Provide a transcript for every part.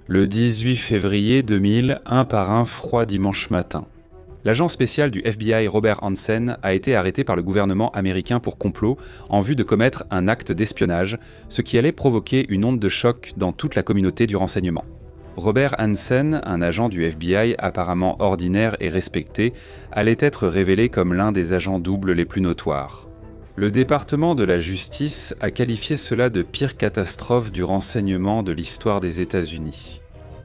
Le 18 février 2000, un par un froid dimanche matin. L'agent spécial du FBI Robert Hanssen a été arrêté par le gouvernement américain pour complot en vue de commettre un acte d'espionnage, ce qui allait provoquer une onde de choc dans toute la communauté du renseignement. Robert Hanssen, un agent du FBI apparemment ordinaire et respecté, allait être révélé comme l'un des agents doubles les plus notoires. Le département de la justice a qualifié cela de pire catastrophe du renseignement de l'histoire des États-Unis.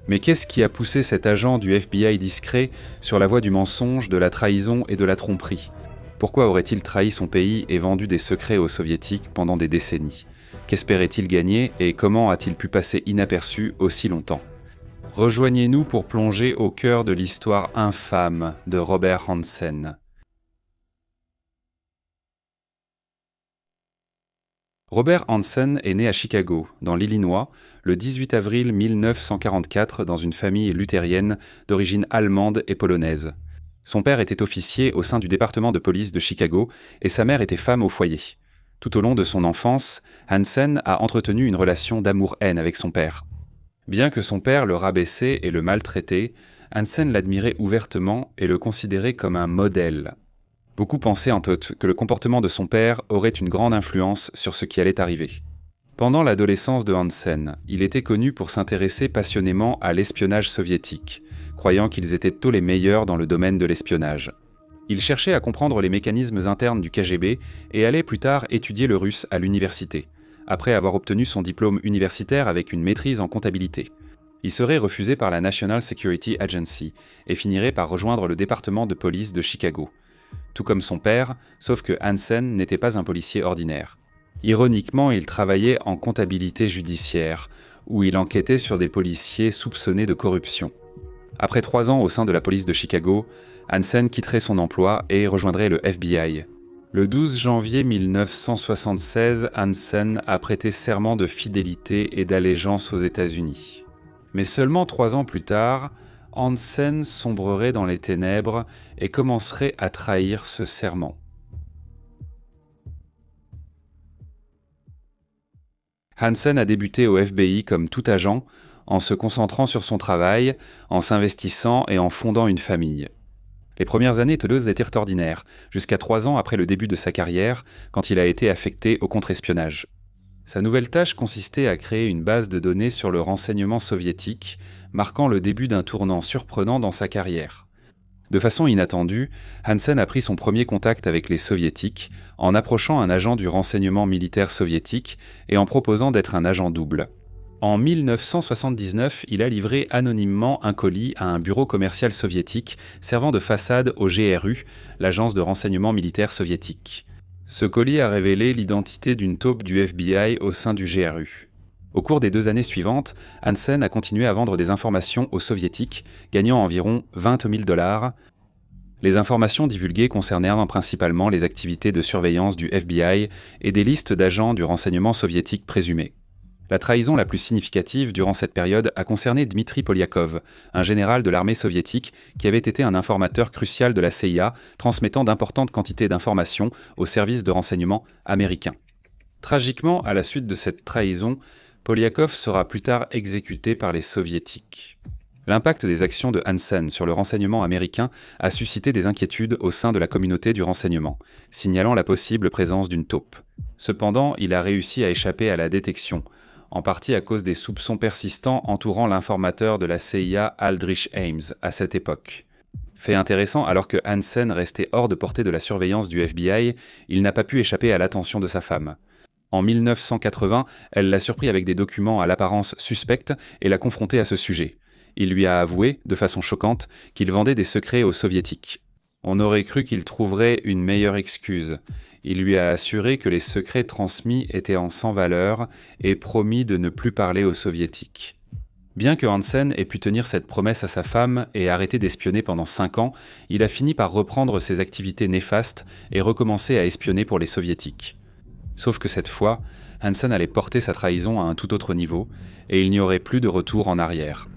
Mais qu'est-ce qui a poussé cet agent du FBI discret sur la voie du mensonge, de la trahison et de la tromperie ? Pourquoi aurait-il trahi son pays et vendu des secrets aux soviétiques pendant des décennies ? Qu'espérait-il gagner et comment a-t-il pu passer inaperçu aussi longtemps ? Rejoignez-nous pour plonger au cœur de l'histoire infâme de Robert Hanssen. Robert Hanssen est né à Chicago, dans l'Illinois, le 18 avril 1944 dans une famille luthérienne d'origine allemande et polonaise. Son père était officier au sein du département de police de Chicago et sa mère était femme au foyer. Tout au long de son enfance, Hanssen a entretenu une relation d'amour-haine avec son père. Bien que son père le rabaissait et le maltraitait, Hanssen l'admirait ouvertement et le considérait comme un modèle. Beaucoup pensaient en tout que le comportement de son père aurait une grande influence sur ce qui allait arriver. Pendant l'adolescence de Hanssen, il était connu pour s'intéresser passionnément à l'espionnage soviétique, croyant qu'ils étaient tous les meilleurs dans le domaine de l'espionnage. Il cherchait à comprendre les mécanismes internes du KGB et allait plus tard étudier le russe à l'université, après avoir obtenu son diplôme universitaire avec une maîtrise en comptabilité. Il serait refusé par la National Security Agency et finirait par rejoindre le département de police de Chicago. Tout comme son père, sauf que Hanssen n'était pas un policier ordinaire. Ironiquement, il travaillait en comptabilité judiciaire, où il enquêtait sur des policiers soupçonnés de corruption. Après 3 ans au sein de la police de Chicago, Hanssen quitterait son emploi et rejoindrait le FBI. Le 12 janvier 1976, Hanssen a prêté serment de fidélité et d'allégeance aux États-Unis. Mais seulement 3 ans plus tard, Hanssen sombrerait dans les ténèbres et commencerait à trahir ce serment. Hanssen a débuté au FBI comme tout agent, en se concentrant sur son travail, en s'investissant et en fondant une famille. Les premières années Toulouse étaient ordinaires, jusqu'à 3 ans après le début de sa carrière, quand il a été affecté au contre-espionnage. Sa nouvelle tâche consistait à créer une base de données sur le renseignement soviétique, marquant le début d'un tournant surprenant dans sa carrière. De façon inattendue, Hanssen a pris son premier contact avec les soviétiques en approchant un agent du renseignement militaire soviétique et en proposant d'être un agent double. En 1979, il a livré anonymement un colis à un bureau commercial soviétique servant de façade au GRU, l'agence de renseignement militaire soviétique. Ce colis a révélé l'identité d'une taupe du FBI au sein du GRU. Au cours des 2 années suivantes, Hanssen a continué à vendre des informations aux soviétiques, gagnant environ 20 000 $. Les informations divulguées concernaient principalement les activités de surveillance du FBI et des listes d'agents du renseignement soviétique présumés. La trahison la plus significative durant cette période a concerné Dmitri Polyakov, un général de l'armée soviétique qui avait été un informateur crucial de la CIA, transmettant d'importantes quantités d'informations aux services de renseignement américains. Tragiquement, à la suite de cette trahison, Polyakov sera plus tard exécuté par les soviétiques. L'impact des actions de Hanssen sur le renseignement américain a suscité des inquiétudes au sein de la communauté du renseignement, signalant la possible présence d'une taupe. Cependant, il a réussi à échapper à la détection, en partie à cause des soupçons persistants entourant l'informateur de la CIA Aldrich Ames à cette époque. Fait intéressant, alors que Hanssen restait hors de portée de la surveillance du FBI, il n'a pas pu échapper à l'attention de sa femme. En 1980, elle l'a surpris avec des documents à l'apparence suspecte et l'a confronté à ce sujet. Il lui a avoué, de façon choquante, qu'il vendait des secrets aux soviétiques. On aurait cru qu'il trouverait une meilleure excuse. Il lui a assuré que les secrets transmis étaient en sans valeur et promis de ne plus parler aux soviétiques. Bien que Hanssen ait pu tenir cette promesse à sa femme et arrêter d'espionner pendant 5 ans, il a fini par reprendre ses activités néfastes et recommencer à espionner pour les soviétiques. Sauf que cette fois, Hanssen allait porter sa trahison à un tout autre niveau, et il n'y aurait plus de retour en arrière.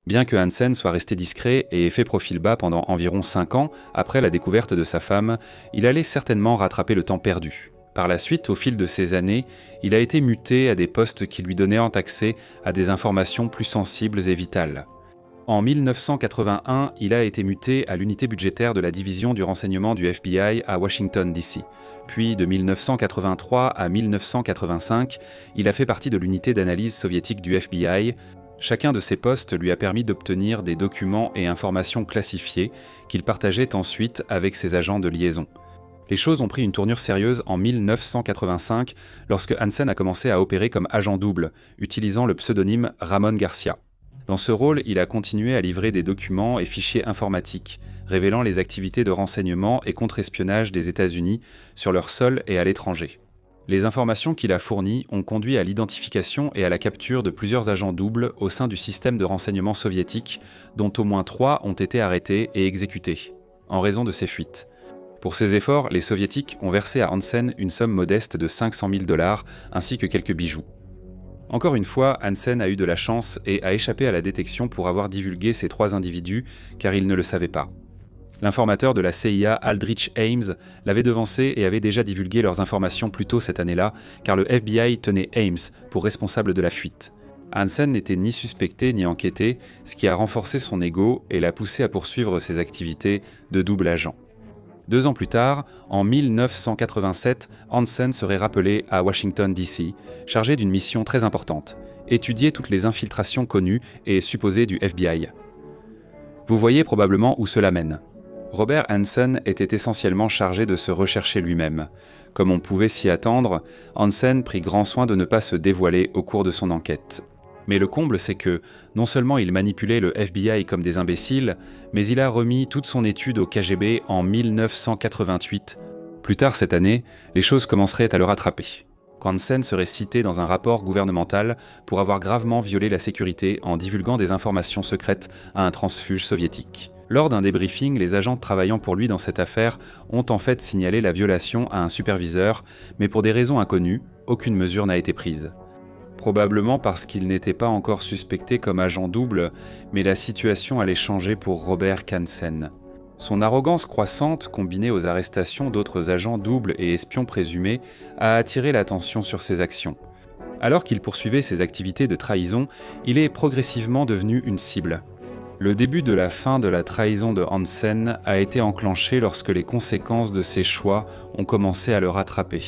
Bien que Hanssen soit resté discret et ait fait profil bas pendant environ 5 ans après la découverte de sa femme, il allait certainement rattraper le temps perdu. Par la suite, au fil de ces années, il a été muté à des postes qui lui donnaient accès à des informations plus sensibles et vitales. En 1981, il a été muté à l'unité budgétaire de la division du renseignement du FBI à Washington, D.C. Puis, de 1983 à 1985, il a fait partie de l'unité d'analyse soviétique du FBI. Chacun de ces postes lui a permis d'obtenir des documents et informations classifiés qu'il partageait ensuite avec ses agents de liaison. Les choses ont pris une tournure sérieuse en 1985, lorsque Hansen a commencé à opérer comme agent double, utilisant le pseudonyme Ramon Garcia. Dans ce rôle, il a continué à livrer des documents et fichiers informatiques, révélant les activités de renseignement et contre-espionnage des États-Unis sur leur sol et à l'étranger. Les informations qu'il a fournies ont conduit à l'identification et à la capture de plusieurs agents doubles au sein du système de renseignement soviétique, dont au moins 3 ont été arrêtés et exécutés, en raison de ces fuites. Pour ces efforts, les Soviétiques ont versé à Hansen une somme modeste de 500 000 $ ainsi que quelques bijoux. Encore une fois, Hansen a eu de la chance et a échappé à la détection pour avoir divulgué ces 3 individus, car il ne le savait pas. L'informateur de la CIA, Aldrich Ames, l'avait devancé et avait déjà divulgué leurs informations plus tôt cette année-là, car le FBI tenait Ames pour responsable de la fuite. Hansen n'était ni suspecté ni enquêté, ce qui a renforcé son ego et l'a poussé à poursuivre ses activités de double agent. 2 ans plus tard, en 1987, Hansen serait rappelé à Washington, D.C., chargé d'une mission très importante, étudier toutes les infiltrations connues et supposées du FBI. Vous voyez probablement où cela mène. Robert Hansen était essentiellement chargé de se rechercher lui-même. Comme on pouvait s'y attendre, Hansen prit grand soin de ne pas se dévoiler au cours de son enquête. Mais le comble, c'est que, non seulement il manipulait le FBI comme des imbéciles, mais il a remis toute son étude au KGB en 1988. Plus tard cette année, les choses commenceraient à le rattraper. Hansen serait cité dans un rapport gouvernemental pour avoir gravement violé la sécurité en divulguant des informations secrètes à un transfuge soviétique. Lors d'un débriefing, les agents travaillant pour lui dans cette affaire ont en fait signalé la violation à un superviseur, mais pour des raisons inconnues, aucune mesure n'a été prise. Probablement parce qu'il n'était pas encore suspecté comme agent double, mais la situation allait changer pour Robert Hansen. Son arrogance croissante, combinée aux arrestations d'autres agents doubles et espions présumés, a attiré l'attention sur ses actions. Alors qu'il poursuivait ses activités de trahison, il est progressivement devenu une cible. Le début de la fin de la trahison de Hansen a été enclenché lorsque les conséquences de ses choix ont commencé à le rattraper.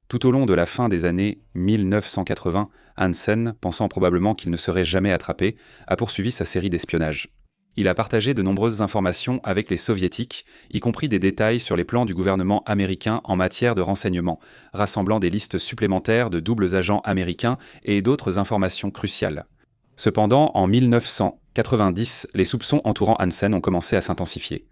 Tout au long de la fin des années 1980, Hansen, pensant probablement qu'il ne serait jamais attrapé, a poursuivi sa série d'espionnage. Il a partagé de nombreuses informations avec les soviétiques, y compris des détails sur les plans du gouvernement américain en matière de renseignement, rassemblant des listes supplémentaires de doubles agents américains et d'autres informations cruciales. Cependant, en 1990, les soupçons entourant Hansen ont commencé à s'intensifier.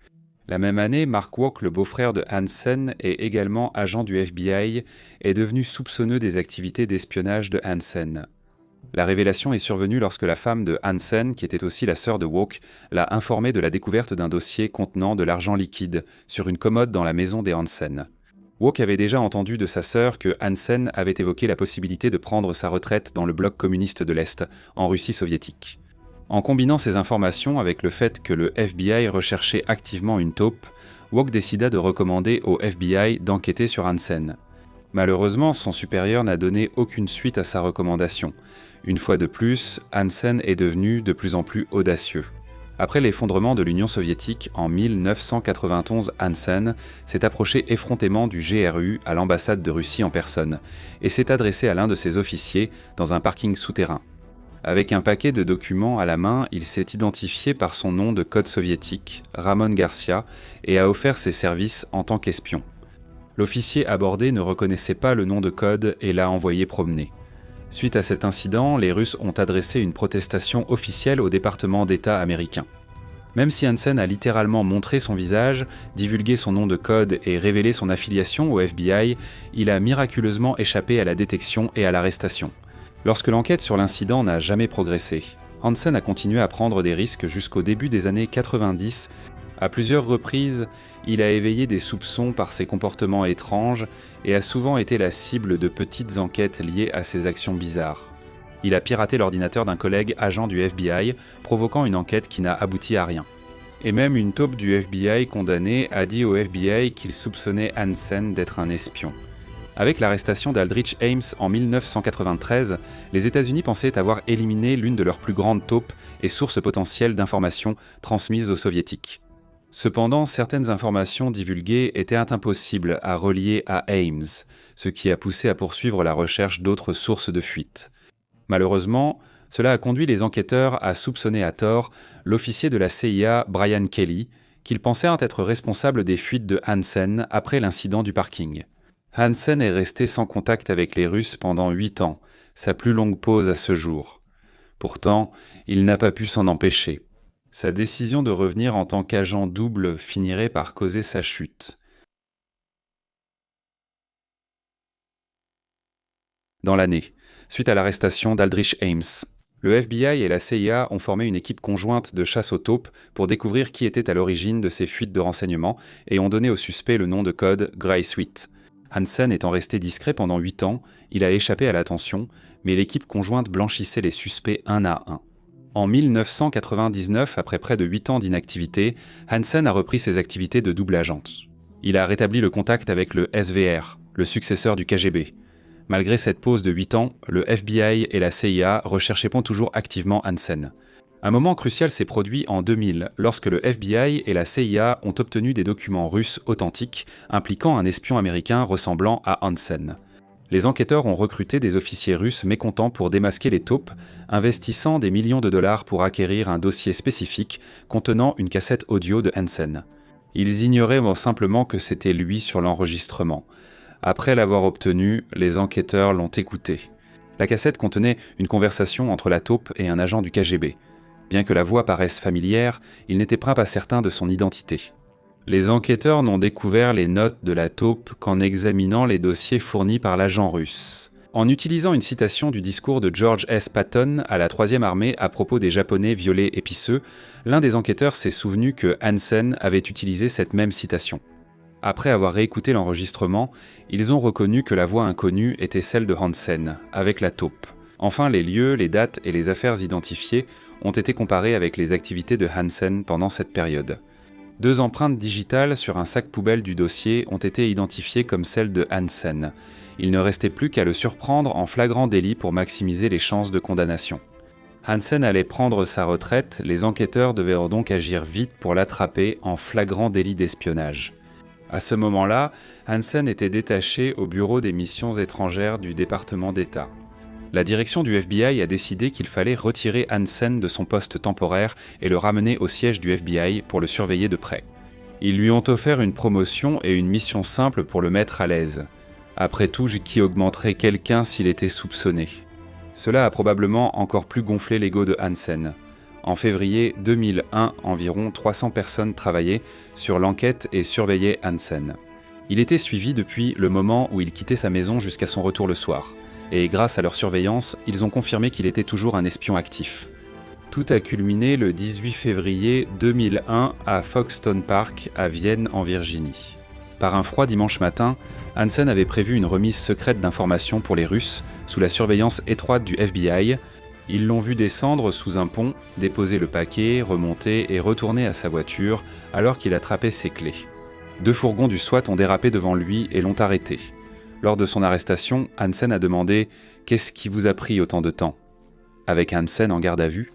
La même année, Mark Walk, le beau-frère de Hansen et également agent du FBI, est devenu soupçonneux des activités d'espionnage de Hansen. La révélation est survenue lorsque la femme de Hansen, qui était aussi la sœur de Walk, l'a informé de la découverte d'un dossier contenant de l'argent liquide sur une commode dans la maison des Hansen. Walk avait déjà entendu de sa sœur que Hansen avait évoqué la possibilité de prendre sa retraite dans le bloc communiste de l'Est, en Russie soviétique. En combinant ces informations avec le fait que le FBI recherchait activement une taupe, Walk décida de recommander au FBI d'enquêter sur Hansen. Malheureusement, son supérieur n'a donné aucune suite à sa recommandation. Une fois de plus, Hansen est devenu de plus en plus audacieux. Après l'effondrement de l'Union soviétique en 1991, Hansen s'est approché effrontément du GRU à l'ambassade de Russie en personne et s'est adressé à l'un de ses officiers dans un parking souterrain. Avec un paquet de documents à la main, il s'est identifié par son nom de code soviétique, Ramon Garcia, et a offert ses services en tant qu'espion. L'officier abordé ne reconnaissait pas le nom de code et l'a envoyé promener. Suite à cet incident, les Russes ont adressé une protestation officielle au département d'État américain. Même si Hansen a littéralement montré son visage, divulgué son nom de code et révélé son affiliation au FBI, il a miraculeusement échappé à la détection et à l'arrestation. Lorsque l'enquête sur l'incident n'a jamais progressé, Hansen a continué à prendre des risques jusqu'au début des années 90. À plusieurs reprises, il a éveillé des soupçons par ses comportements étranges et a souvent été la cible de petites enquêtes liées à ses actions bizarres. Il a piraté l'ordinateur d'un collègue agent du FBI, provoquant une enquête qui n'a abouti à rien. Et même une taupe du FBI condamnée a dit au FBI qu'il soupçonnait Hansen d'être un espion. Avec l'arrestation d'Aldrich Ames en 1993, les États-Unis pensaient avoir éliminé l'une de leurs plus grandes taupes et sources potentielles d'informations transmises aux Soviétiques. Cependant, certaines informations divulguées étaient impossibles à relier à Ames, ce qui a poussé à poursuivre la recherche d'autres sources de fuite. Malheureusement, cela a conduit les enquêteurs à soupçonner à tort l'officier de la CIA Brian Kelly, qu'ils pensèrent être responsable des fuites de Hansen après l'incident du parking. Hansen est resté sans contact avec les Russes pendant 8 ans, sa plus longue pause à ce jour. Pourtant, il n'a pas pu s'en empêcher. Sa décision de revenir en tant qu'agent double finirait par causer sa chute. Dans l'année, suite à l'arrestation d'Aldrich Ames, le FBI et la CIA ont formé une équipe conjointe de chasse aux taupes pour découvrir qui était à l'origine de ces fuites de renseignements et ont donné au suspect le nom de code Grey-Sweet. Hansen étant resté discret pendant 8 ans, il a échappé à l'attention, mais l'équipe conjointe blanchissait les suspects un à un. En 1999, après près de 8 ans d'inactivité, Hansen a repris ses activités de double agent. Il a rétabli le contact avec le SVR, le successeur du KGB. Malgré cette pause de 8 ans, le FBI et la CIA recherchaient toujours activement Hansen. Un moment crucial s'est produit en 2000, lorsque le FBI et la CIA ont obtenu des documents russes authentiques impliquant un espion américain ressemblant à Hansen. Les enquêteurs ont recruté des officiers russes mécontents pour démasquer les taupes, investissant des millions de dollars pour acquérir un dossier spécifique contenant une cassette audio de Hansen. Ils ignoraient simplement que c'était lui sur l'enregistrement. Après l'avoir obtenu, les enquêteurs l'ont écouté. La cassette contenait une conversation entre la taupe et un agent du KGB. Bien que la voix paraisse familière, ils n'étaient pas certains de son identité. Les enquêteurs n'ont découvert les notes de la taupe qu'en examinant les dossiers fournis par l'agent russe. En utilisant une citation du discours de George S. Patton à la 3e armée à propos des Japonais violets et pisseux, l'un des enquêteurs s'est souvenu que Hansen avait utilisé cette même citation. Après avoir réécouté l'enregistrement, ils ont reconnu que la voix inconnue était celle de Hansen, avec la taupe. Enfin, les lieux, les dates et les affaires identifiées ont été comparés avec les activités de Hansen pendant cette période. 2 empreintes digitales sur un sac poubelle du dossier ont été identifiées comme celles de Hansen. Il ne restait plus qu'à le surprendre en flagrant délit pour maximiser les chances de condamnation. Hansen allait prendre sa retraite, les enquêteurs devaient donc agir vite pour l'attraper en flagrant délit d'espionnage. À ce moment-là, Hansen était détaché au bureau des missions étrangères du département d'État. La direction du FBI a décidé qu'il fallait retirer Hansen de son poste temporaire et le ramener au siège du FBI pour le surveiller de près. Ils lui ont offert une promotion et une mission simple pour le mettre à l'aise. Après tout, qui augmenterait quelqu'un s'il était soupçonné? Cela a probablement encore plus gonflé l'ego de Hansen. En février 2001, environ 300 personnes travaillaient sur l'enquête et surveillaient Hansen. Il était suivi depuis le moment où il quittait sa maison jusqu'à son retour le soir. Et grâce à leur surveillance, ils ont confirmé qu'il était toujours un espion actif. Tout a culminé le 18 février 2001 à Folkestone Park, à Vienne, en Virginie. Par un froid dimanche matin, Hansen avait prévu une remise secrète d'informations pour les Russes, sous la surveillance étroite du FBI. Ils l'ont vu descendre sous un pont, déposer le paquet, remonter et retourner à sa voiture, alors qu'il attrapait ses clés. 2 fourgons du SWAT ont dérapé devant lui et l'ont arrêté. Lors de son arrestation, Hansen a demandé « Qu'est-ce qui vous a pris autant de temps ?» Avec Hansen en garde à vue,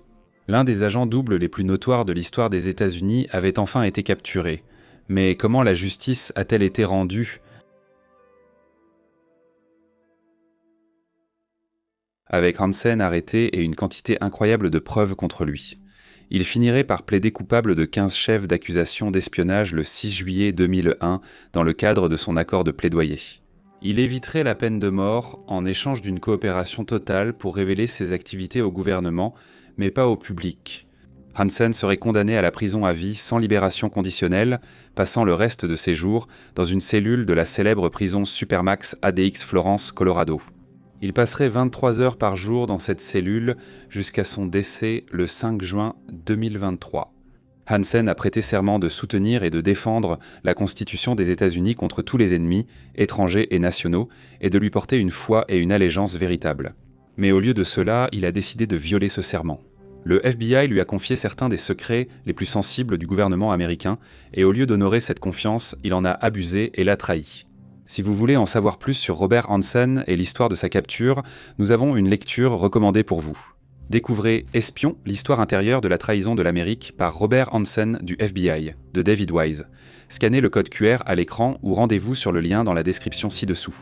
l'un des agents doubles les plus notoires de l'histoire des États-Unis avait enfin été capturé. Mais comment la justice a-t-elle été rendue? Avec Hansen arrêté et une quantité incroyable de preuves contre lui. Il finirait par plaider coupable de 15 chefs d'accusation d'espionnage le 6 juillet 2001 dans le cadre de son accord de plaidoyer. Il éviterait la peine de mort en échange d'une coopération totale pour révéler ses activités au gouvernement, mais pas au public. Hansen serait condamné à la prison à vie sans libération conditionnelle, passant le reste de ses jours dans une cellule de la célèbre prison Supermax ADX Florence, Colorado. Il passerait 23 heures par jour dans cette cellule jusqu'à son décès le 5 juin 2023. Hansen a prêté serment de soutenir et de défendre la Constitution des États-Unis contre tous les ennemis, étrangers et nationaux, et de lui porter une foi et une allégeance véritables. Mais au lieu de cela, il a décidé de violer ce serment. Le FBI lui a confié certains des secrets les plus sensibles du gouvernement américain, et au lieu d'honorer cette confiance, il en a abusé et l'a trahi. Si vous voulez en savoir plus sur Robert Hanssen et l'histoire de sa capture, nous avons une lecture recommandée pour vous. Découvrez Espion, l'histoire intérieure de la trahison de l'Amérique par Robert Hanssen du FBI, de David Wise. Scannez le code QR à l'écran ou rendez-vous sur le lien dans la description ci-dessous.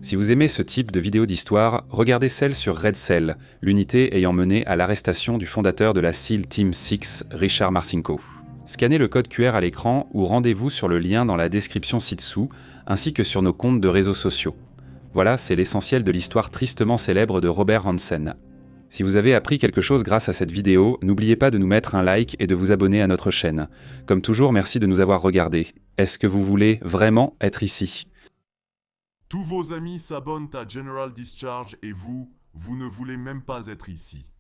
Si vous aimez ce type de vidéo d'histoire, regardez celle sur Red Cell, l'unité ayant mené à l'arrestation du fondateur de la SEAL Team 6, Richard Marcinko. Scannez le code QR à l'écran ou rendez-vous sur le lien dans la description ci-dessous, ainsi que sur nos comptes de réseaux sociaux. Voilà, c'est l'essentiel de l'histoire tristement célèbre de Robert Hanssen. Si vous avez appris quelque chose grâce à cette vidéo, n'oubliez pas de nous mettre un like et de vous abonner à notre chaîne. Comme toujours, merci de nous avoir regardés. Est-ce que vous voulez vraiment être ici ? Tous vos amis s'abonnent à General Discharge et vous ne voulez même pas être ici.